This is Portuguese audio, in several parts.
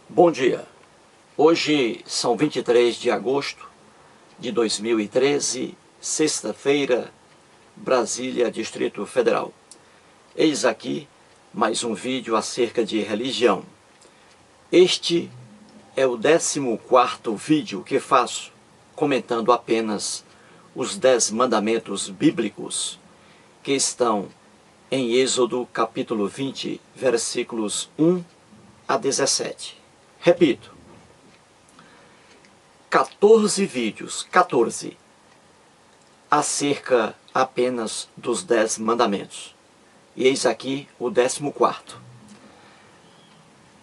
Bom dia, hoje são 23 de agosto de 2013, sexta-feira, Brasília, Distrito Federal. Eis aqui mais um vídeo acerca de religião. Este é o 14º vídeo que faço, comentando apenas os 10 mandamentos bíblicos que estão em Êxodo capítulo 20, versículos 1 a 17. Repito, 14 vídeos, 14, acerca apenas dos 10 mandamentos. E eis aqui o 14º.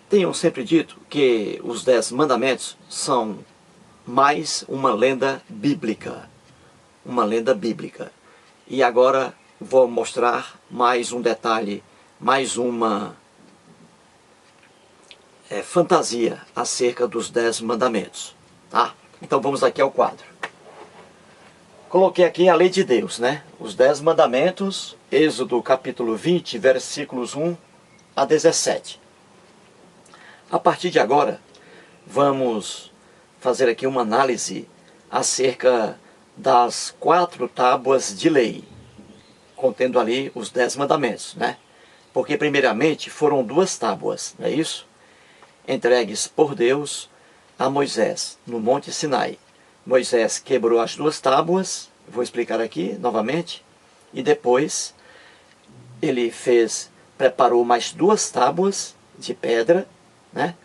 Tenho sempre dito que os 10 mandamentos são mais uma lenda bíblica. Uma lenda bíblica. E agora vou mostrar mais um detalhe, mais uma fantasia acerca dos 10 mandamentos. Tá? Então vamos aqui ao quadro. Coloquei aqui a lei de Deus, né? Os 10 mandamentos, Êxodo capítulo 20, versículos 1 a 17. A partir de agora, vamos fazer aqui uma análise acerca das 4 tábuas de lei, contendo ali os 10 mandamentos, né? Porque primeiramente foram 2 tábuas, não é isso? Entregues por Deus a Moisés no Monte Sinai. Moisés quebrou as 2 tábuas, vou explicar aqui novamente, e depois ele preparou mais 2 tábuas de pedra, né?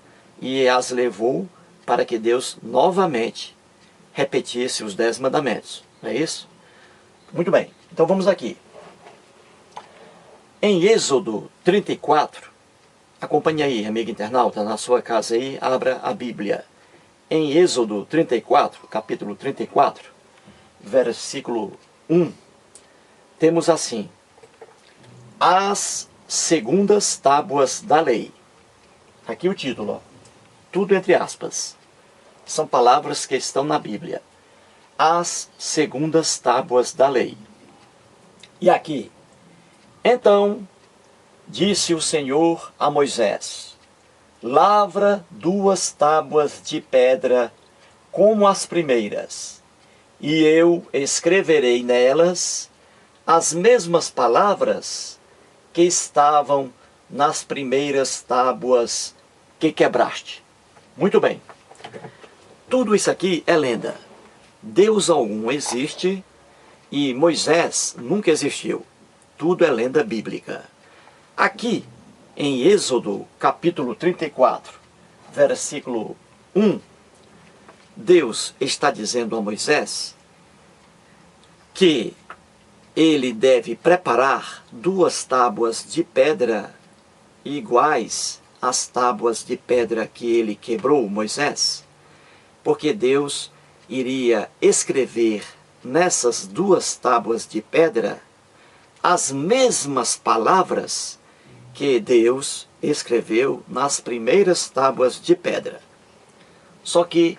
E as levou para que Deus novamente repetisse os 10 mandamentos, não é isso? Muito bem, então vamos aqui. Em Êxodo 34, acompanhe aí, amigo internauta, na sua casa aí, abra a Bíblia. Em Êxodo 34, capítulo 34, versículo 1, temos assim: as segundas tábuas da lei. Aqui o título, ó, tudo entre aspas. São palavras que estão na Bíblia. As segundas tábuas da lei. E aqui, então disse o Senhor a Moisés: lavra 2 tábuas de pedra como as primeiras, e eu escreverei nelas as mesmas palavras que estavam nas primeiras tábuas que quebraste. Muito bem. Tudo isso aqui é lenda. Deus algum existe e Moisés nunca existiu. Tudo é lenda bíblica. Aqui, em Êxodo capítulo 34, versículo 1, Deus está dizendo a Moisés que ele deve preparar 2 tábuas de pedra iguais às tábuas de pedra que ele quebrou, Moisés, porque Deus iria escrever nessas 2 tábuas de pedra as mesmas palavras que Deus escreveu nas primeiras tábuas de pedra. Só que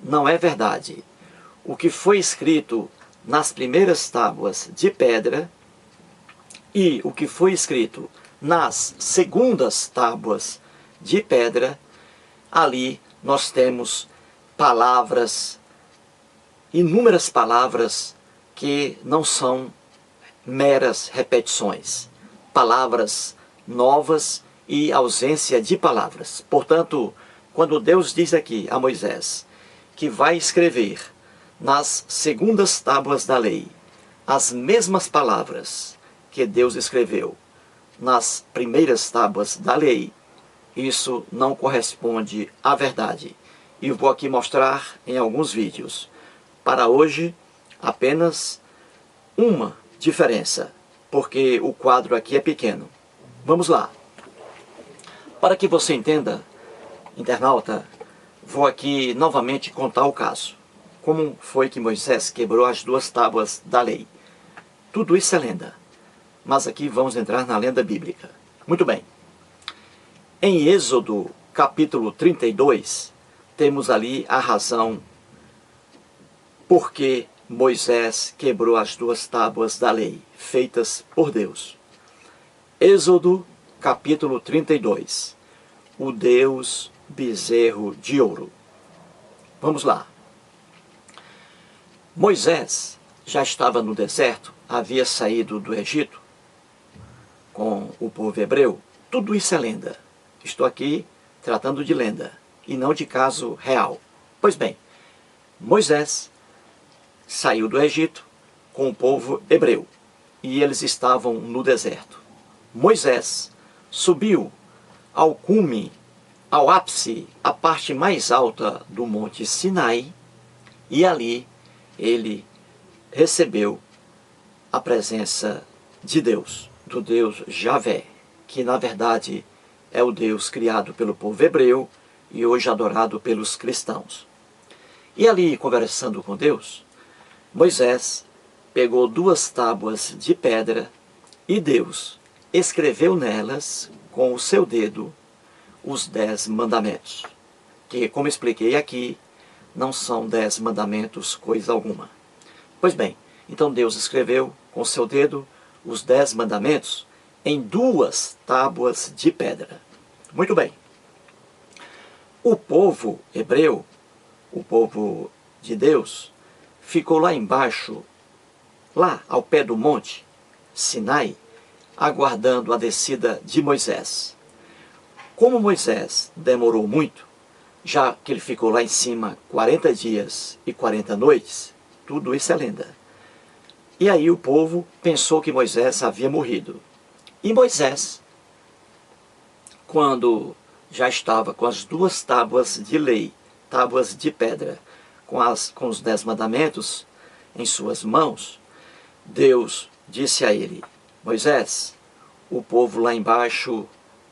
não é verdade. O que foi escrito nas primeiras tábuas de pedra e o que foi escrito nas segundas tábuas de pedra, ali nós temos palavras, inúmeras palavras que não são meras repetições, palavras novas e ausência de palavras. Portanto, quando Deus diz aqui a Moisés que vai escrever nas segundas tábuas da lei as mesmas palavras que Deus escreveu nas primeiras tábuas da lei, isso não corresponde à verdade. E vou aqui mostrar em alguns vídeos. Para hoje, apenas uma diferença, porque o quadro aqui é pequeno. Vamos lá. Para que você entenda, internauta, vou aqui novamente contar o caso. Como foi que Moisés quebrou as 2 tábuas da lei. Tudo isso é lenda. Mas aqui vamos entrar na lenda bíblica. Muito bem. Em Êxodo capítulo 32, temos ali a razão por que Moisés quebrou as 2 tábuas da lei, feitas por Deus. Êxodo capítulo 32. O Deus bezerro de ouro. Vamos lá. Moisés já estava no deserto, havia saído do Egito com o povo hebreu. Tudo isso é lenda. Estou aqui tratando de lenda e não de caso real. Pois bem, Moisés saiu do Egito com o povo hebreu e eles estavam no deserto. Moisés subiu ao cume, ao ápice, a parte mais alta do monte Sinai, e ali ele recebeu a presença de Deus, do Deus Javé, que na verdade é o Deus criado pelo povo hebreu e hoje adorado pelos cristãos. E ali, conversando com Deus, Moisés pegou 2 tábuas de pedra e Deus escreveu nelas com o seu dedo os 10 mandamentos, que, como expliquei aqui, não são 10 mandamentos coisa alguma. Pois bem, então Deus escreveu com o seu dedo os 10 mandamentos em 2 tábuas de pedra. Muito bem. O povo hebreu, o povo de Deus, ficou lá embaixo, lá ao pé do monte Sinai, aguardando a descida de Moisés. Como Moisés demorou muito, já que ele ficou lá em cima 40 dias e 40 noites, tudo isso é lenda. E aí o povo pensou que Moisés havia morrido. E Moisés, quando já estava com as 2 tábuas de lei, tábuas de pedra, com os 10 mandamentos em suas mãos, Deus disse a ele: Moisés, o povo lá embaixo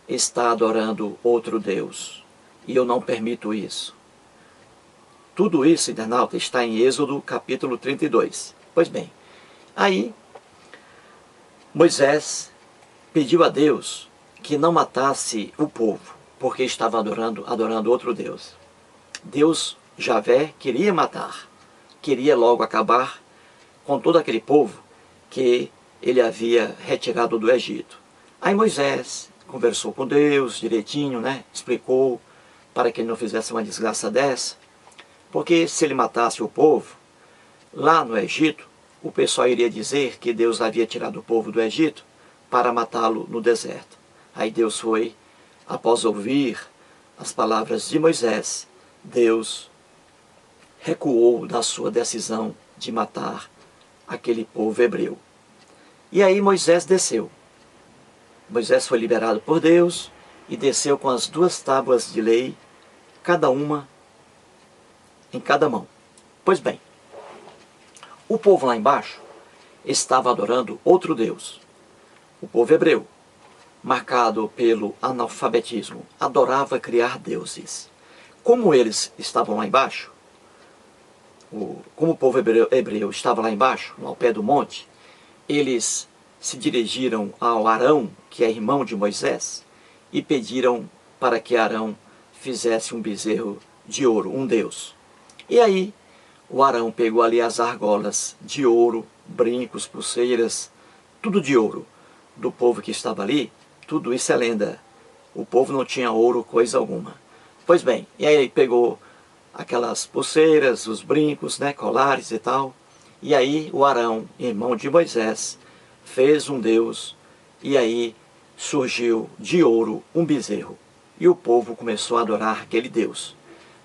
está adorando outro Deus, e eu não permito isso. Tudo isso, internauta, está em Êxodo capítulo 32. Pois bem, aí Moisés pediu a Deus que não matasse o povo, porque estava adorando outro Deus. Deus, Javé, queria matar, queria logo acabar com todo aquele povo que ele havia retirado do Egito. Aí Moisés conversou com Deus direitinho, explicou para que ele não fizesse uma desgraça dessa, porque se ele matasse o povo lá no Egito, o pessoal iria dizer que Deus havia tirado o povo do Egito para matá-lo no deserto. Aí Deus foi, após ouvir as palavras de Moisés, Deus recuou da sua decisão de matar aquele povo hebreu. E aí Moisés desceu. Moisés foi liberado por Deus e desceu com as 2 tábuas de lei, cada uma em cada mão. Pois bem, o povo lá embaixo estava adorando outro Deus. O povo hebreu, marcado pelo analfabetismo, adorava criar deuses. Como eles estavam lá embaixo, como o povo hebreu estava lá embaixo, ao pé do monte, eles se dirigiram ao Arão, que é irmão de Moisés, e pediram para que Arão fizesse um bezerro de ouro, um deus. E aí o Arão pegou ali as argolas de ouro, brincos, pulseiras, tudo de ouro, do povo que estava ali. Tudo isso é lenda. O povo não tinha ouro, coisa alguma. Pois bem, e aí ele pegou aquelas pulseiras, os brincos, colares e tal. E aí o Arão, irmão de Moisés, fez um deus, e aí surgiu de ouro um bezerro. E o povo começou a adorar aquele deus.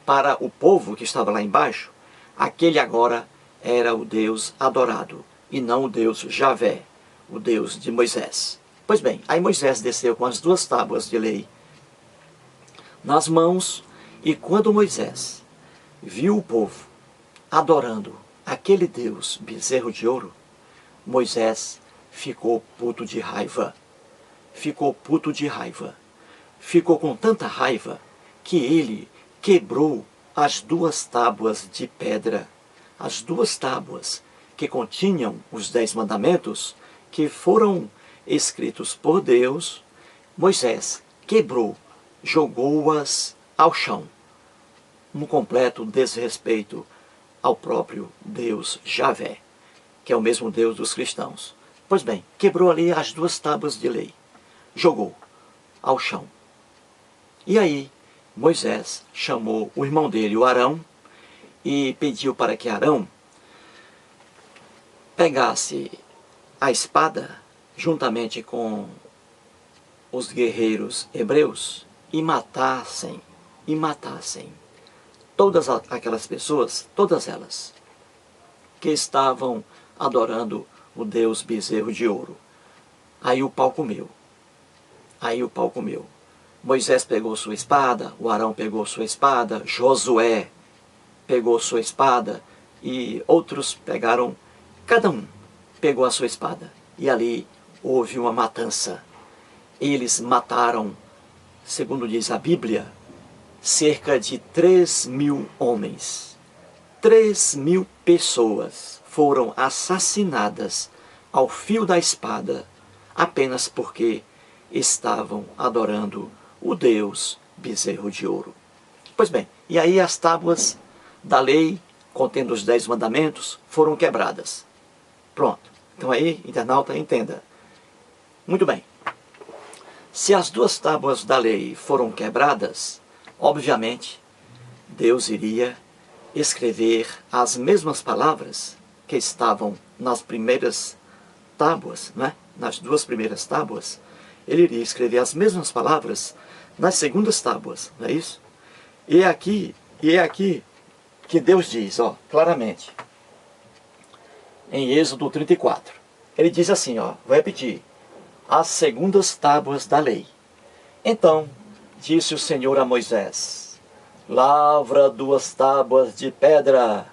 Para o povo que estava lá embaixo, aquele agora era o Deus adorado, e não o Deus Javé, o Deus de Moisés. Pois bem, aí Moisés desceu com as 2 tábuas de lei nas mãos, e quando Moisés viu o povo adorando aquele Deus bezerro de ouro, Moisés ficou puto de raiva. Ficou puto de raiva. Ficou com tanta raiva que ele quebrou as 2 tábuas de pedra, as 2 tábuas que continham os 10 mandamentos, que foram escritos por Deus. Moisés quebrou, jogou-as ao chão, num completo desrespeito ao próprio Deus Javé, que é o mesmo Deus dos cristãos. Pois bem, quebrou ali as 2 tábuas de lei, jogou ao chão. E aí Moisés chamou o irmão dele, o Arão, e pediu para que Arão pegasse a espada juntamente com os guerreiros hebreus e matassem todas aquelas pessoas, todas elas, que estavam adorando o Deus bezerro de ouro. Aí o pau comeu. Moisés pegou sua espada, o Arão pegou sua espada, Josué pegou sua espada e outros pegaram, cada um pegou a sua espada. E ali houve uma matança. Eles mataram, segundo diz a Bíblia, cerca de 3.000 homens. 3.000 pessoas foram assassinadas ao fio da espada apenas porque estavam adorando o Deus bezerro de ouro. Pois bem, e aí as tábuas da lei, contendo os 10 mandamentos, foram quebradas. Pronto. Então aí, internauta, entenda. Muito bem. Se as 2 tábuas da lei foram quebradas, obviamente, Deus iria escrever as mesmas palavras que estavam nas primeiras tábuas, né? Nas 2 primeiras tábuas. Ele iria escrever as mesmas palavras nas segundas tábuas, não é isso? E é aqui que Deus diz, ó, claramente, em Êxodo 34. Ele diz assim, ó, vou repetir, as segundas tábuas da lei. Então, disse o Senhor a Moisés, lavra 2 tábuas de pedra,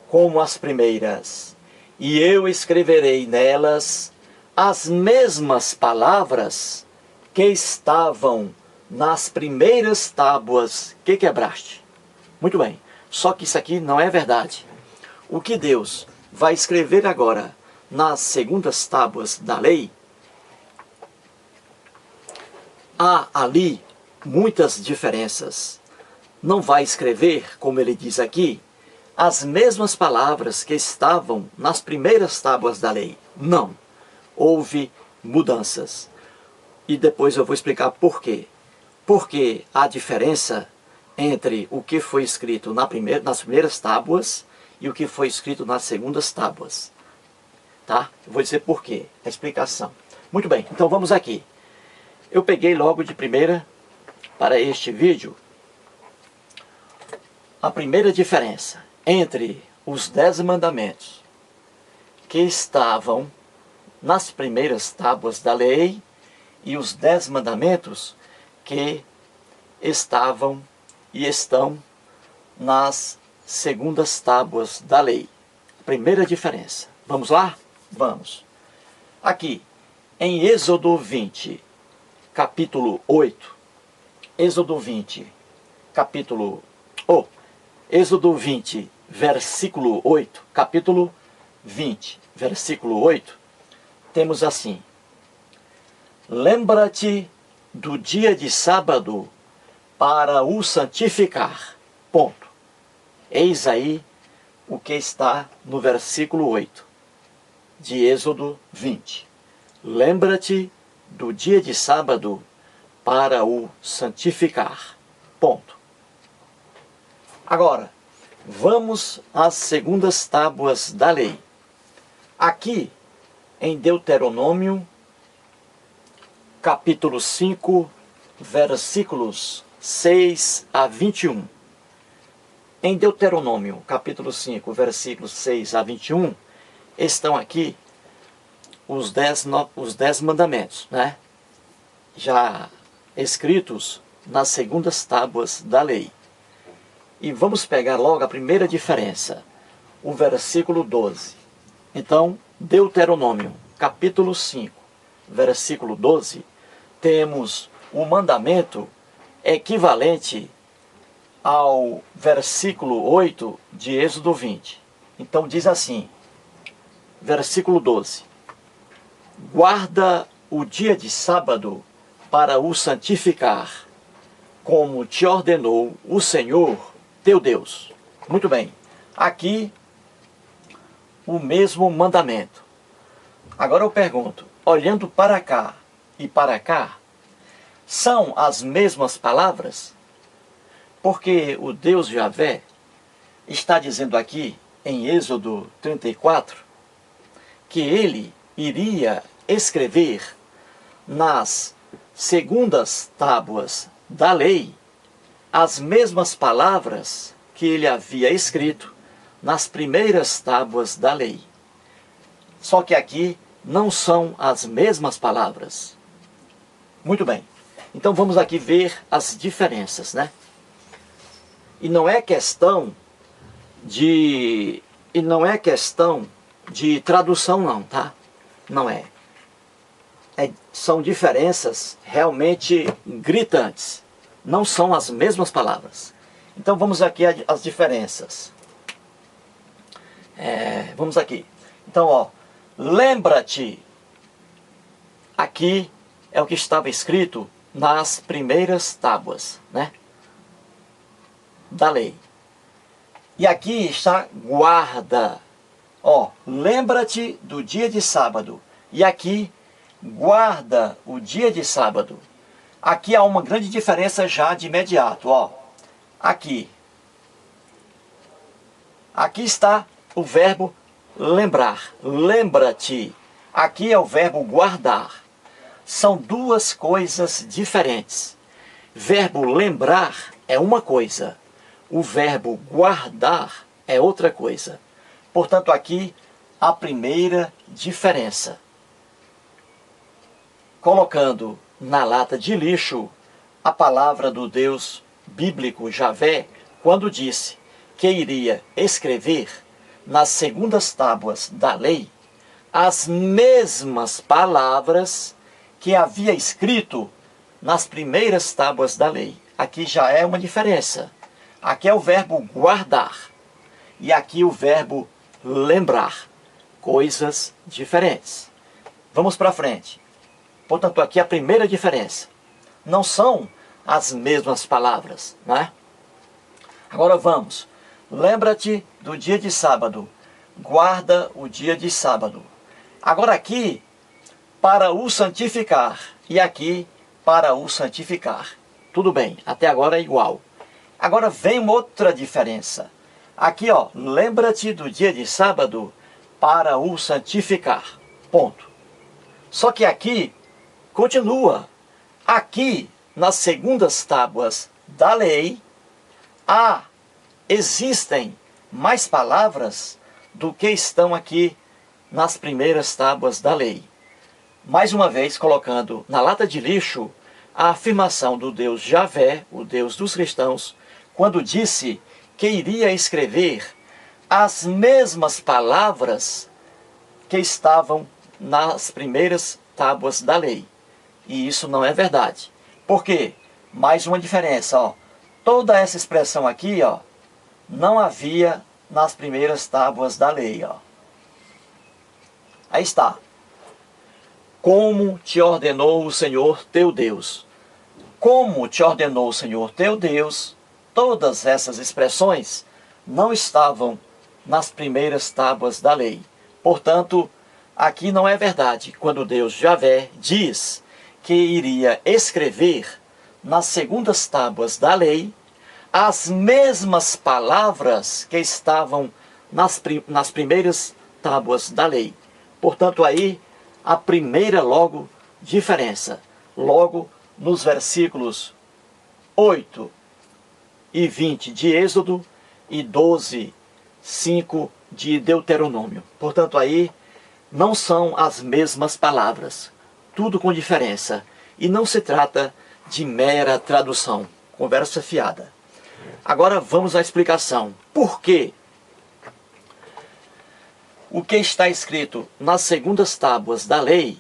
como as primeiras, e eu escreverei nelas as mesmas palavras que estavam nas primeiras tábuas que quebraste. Muito bem, só que isso aqui não é verdade. O que Deus vai escrever agora nas segundas tábuas da lei, há ali muitas diferenças. Não vai escrever, como ele diz aqui, as mesmas palavras que estavam nas primeiras tábuas da lei. Não. Houve mudanças. E depois eu vou explicar por quê. Porque há diferença entre o que foi escrito nas primeiras tábuas e o que foi escrito nas segundas tábuas. Tá? Eu vou dizer por quê. A explicação. Muito bem, então vamos aqui. Eu peguei logo de primeira para este vídeo a primeira diferença entre os 10 mandamentos que estavam nas primeiras tábuas da lei e os 10 mandamentos que estavam e estão nas segundas tábuas da lei. Primeira diferença. Vamos lá? Vamos. Aqui, em Êxodo 20, capítulo 8. Êxodo 20, Êxodo 20, versículo 8. Capítulo 20, versículo 8. Temos assim: lembra-te do dia de sábado para o santificar. Ponto. Eis aí o que está no versículo 8 de Êxodo 20. Lembra-te do dia de sábado para o santificar. Ponto. Agora, vamos às segundas tábuas da lei. Aqui, em Deuteronômio, capítulo 5, versículos 6 a 21. Em Deuteronômio, capítulo 5, versículos 6 a 21, estão aqui os 10 mandamentos, né? Já escritos nas segundas tábuas da lei. E vamos pegar logo a primeira diferença, o versículo 12. Então, Deuteronômio, capítulo 5, versículo 12, temos o mandamento equivalente ao versículo 8 de Êxodo 20. Então diz assim, versículo 12: guarda o dia de sábado para o santificar, como te ordenou o Senhor teu Deus. Muito bem, aqui o mesmo mandamento. Agora eu pergunto, olhando para cá e para cá, são as mesmas palavras? Porque o Deus Javé está dizendo aqui, em Êxodo 34, que ele iria escrever nas segundas tábuas da lei as mesmas palavras que ele havia escrito nas primeiras tábuas da lei. Só que aqui não são as mesmas palavras. Muito bem. Então vamos aqui ver as diferenças, né? E não é questão de tradução não, tá? Não é. São diferenças realmente gritantes. Não são as mesmas palavras. Então vamos aqui às diferenças. Vamos aqui. Então, ó, lembra-te. Aqui é o que estava escrito nas primeiras tábuas, né, da lei. E aqui está guarda. Ó, lembra-te do dia de sábado. E aqui, guarda o dia de sábado. Aqui há uma grande diferença já de imediato, ó. Aqui está o verbo lembrar. Lembra-te. Aqui é o verbo guardar. São duas coisas diferentes. Verbo lembrar é uma coisa. O verbo guardar é outra coisa. Portanto, aqui a primeira diferença. Colocando na lata de lixo a palavra do Deus bíblico Javé, quando disse que iria escrever nas segundas tábuas da lei as mesmas palavras que havia escrito nas primeiras tábuas da lei. Aqui já é uma diferença. Aqui é o verbo guardar e aqui o verbo lembrar. Coisas diferentes. Vamos para frente. Portanto, aqui a primeira diferença. Não são as mesmas palavras, né? Agora vamos. Lembra-te do dia de sábado. Guarda o dia de sábado. Agora aqui, para o santificar. E aqui, para o santificar. Tudo bem, até agora é igual. Agora vem uma outra diferença. Aqui, ó, lembra-te do dia de sábado para o santificar. Ponto. Só que aqui, continua. Aqui, nas segundas tábuas da lei, existem mais palavras do que estão aqui nas primeiras tábuas da lei. Mais uma vez, colocando na lata de lixo a afirmação do Deus Javé, o Deus dos cristãos, quando disse que iria escrever as mesmas palavras que estavam nas primeiras tábuas da lei. E isso não é verdade. Por quê? Mais uma diferença, ó. Toda essa expressão aqui, ó, não havia nas primeiras tábuas da lei, ó. Aí está. Como te ordenou o Senhor teu Deus. Como te ordenou o Senhor teu Deus, todas essas expressões não estavam nas primeiras tábuas da lei. Portanto, aqui não é verdade quando Deus Javé diz que iria escrever nas segundas tábuas da lei as mesmas palavras que estavam nas primeiras tábuas da lei. Portanto, aí a primeira logo diferença. Logo nos versículos 8 e 20 de Êxodo e 12, 5 de Deuteronômio. Portanto, aí não são as mesmas palavras, tudo com diferença. E não se trata de mera tradução, conversa fiada. Agora vamos à explicação. Por quê? O que está escrito nas segundas tábuas da lei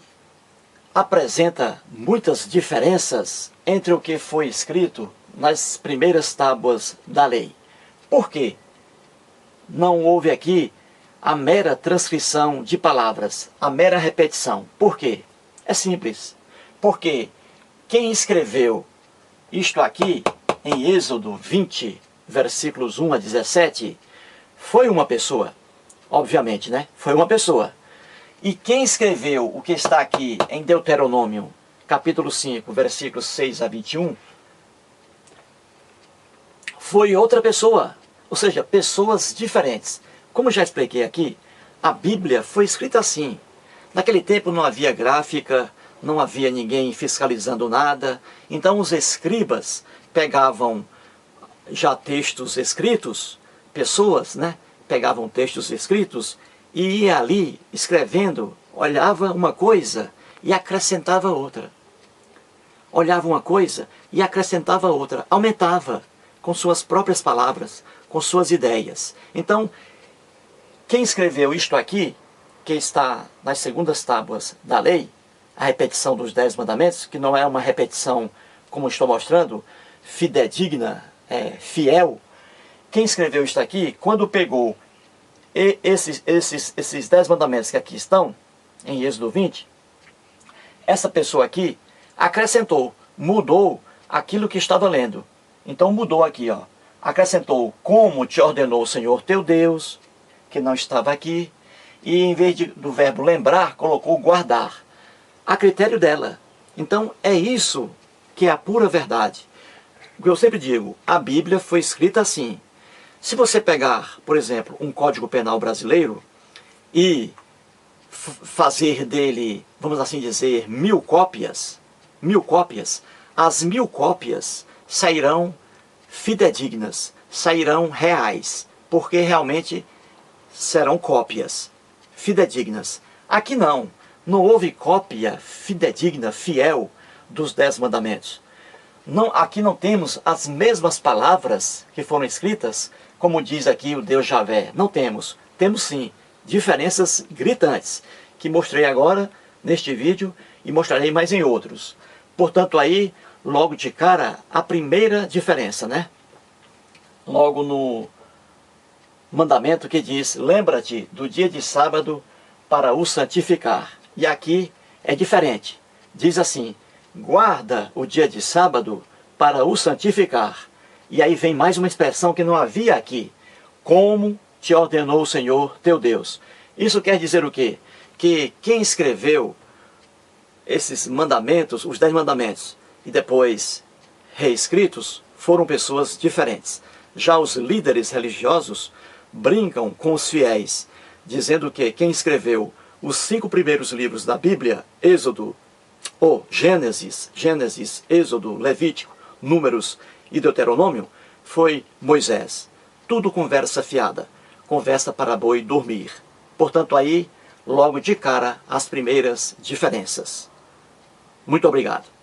apresenta muitas diferenças entre o que foi escrito nas primeiras tábuas da lei. Por quê? Não houve aqui a mera transcrição de palavras, a mera repetição. Por quê? É simples. Porque quem escreveu isto aqui, em Êxodo 20, versículos 1 a 17, foi uma pessoa. Obviamente, né? Foi uma pessoa. E quem escreveu o que está aqui em Deuteronômio, capítulo 5, versículos 6 a 21, foi outra pessoa, ou seja, pessoas diferentes. Como já expliquei aqui, a Bíblia foi escrita assim. Naquele tempo não havia gráfica, não havia ninguém fiscalizando nada, então os escribas pegavam já textos escritos, pessoas, né, pegavam textos escritos e ia ali escrevendo, olhava uma coisa e acrescentava outra. Olhava uma coisa e acrescentava outra, aumentava com suas próprias palavras, com suas ideias. Então, quem escreveu isto aqui, que está nas segundas tábuas da lei, a repetição dos 10 mandamentos, que não é uma repetição, como estou mostrando, fidedigna, fiel. Quem escreveu isto aqui, quando pegou esses 10 mandamentos que aqui estão, em Êxodo 20, essa pessoa aqui acrescentou, mudou aquilo que estava lendo. Então mudou aqui, ó. Acrescentou, como te ordenou o Senhor teu Deus, que não estava aqui, e em vez do verbo lembrar, colocou guardar, a critério dela. Então é isso que é a pura verdade. O que eu sempre digo, a Bíblia foi escrita assim. Se você pegar, por exemplo, um Código Penal brasileiro e fazer dele, vamos assim dizer, 1000 cópias, as 1000 cópias sairão fidedignas, sairão reais, porque realmente serão cópias fidedignas. Aqui não houve cópia fidedigna, fiel dos 10 mandamentos. Não, aqui não temos as mesmas palavras que foram escritas, como diz aqui o Deus Javé. Não temos. Temos sim diferenças gritantes, que mostrei agora neste vídeo e mostrarei mais em outros. Portanto, aí, logo de cara, a primeira diferença, né? Logo no mandamento que diz, lembra-te do dia de sábado para o santificar. E aqui é diferente. Diz assim, guarda o dia de sábado para o santificar. E aí vem mais uma expressão que não havia aqui. Como te ordenou o Senhor teu Deus. Isso quer dizer o quê? Que quem escreveu esses mandamentos, os 10 mandamentos, e depois reescritos, foram pessoas diferentes. Já os líderes religiosos brincam com os fiéis, dizendo que quem escreveu os 5 primeiros livros da Bíblia, Gênesis, Êxodo, Levítico, Números e Deuteronômio, foi Moisés. Tudo conversa fiada, conversa para boi dormir. Portanto, aí, logo de cara, as primeiras diferenças. Muito obrigado.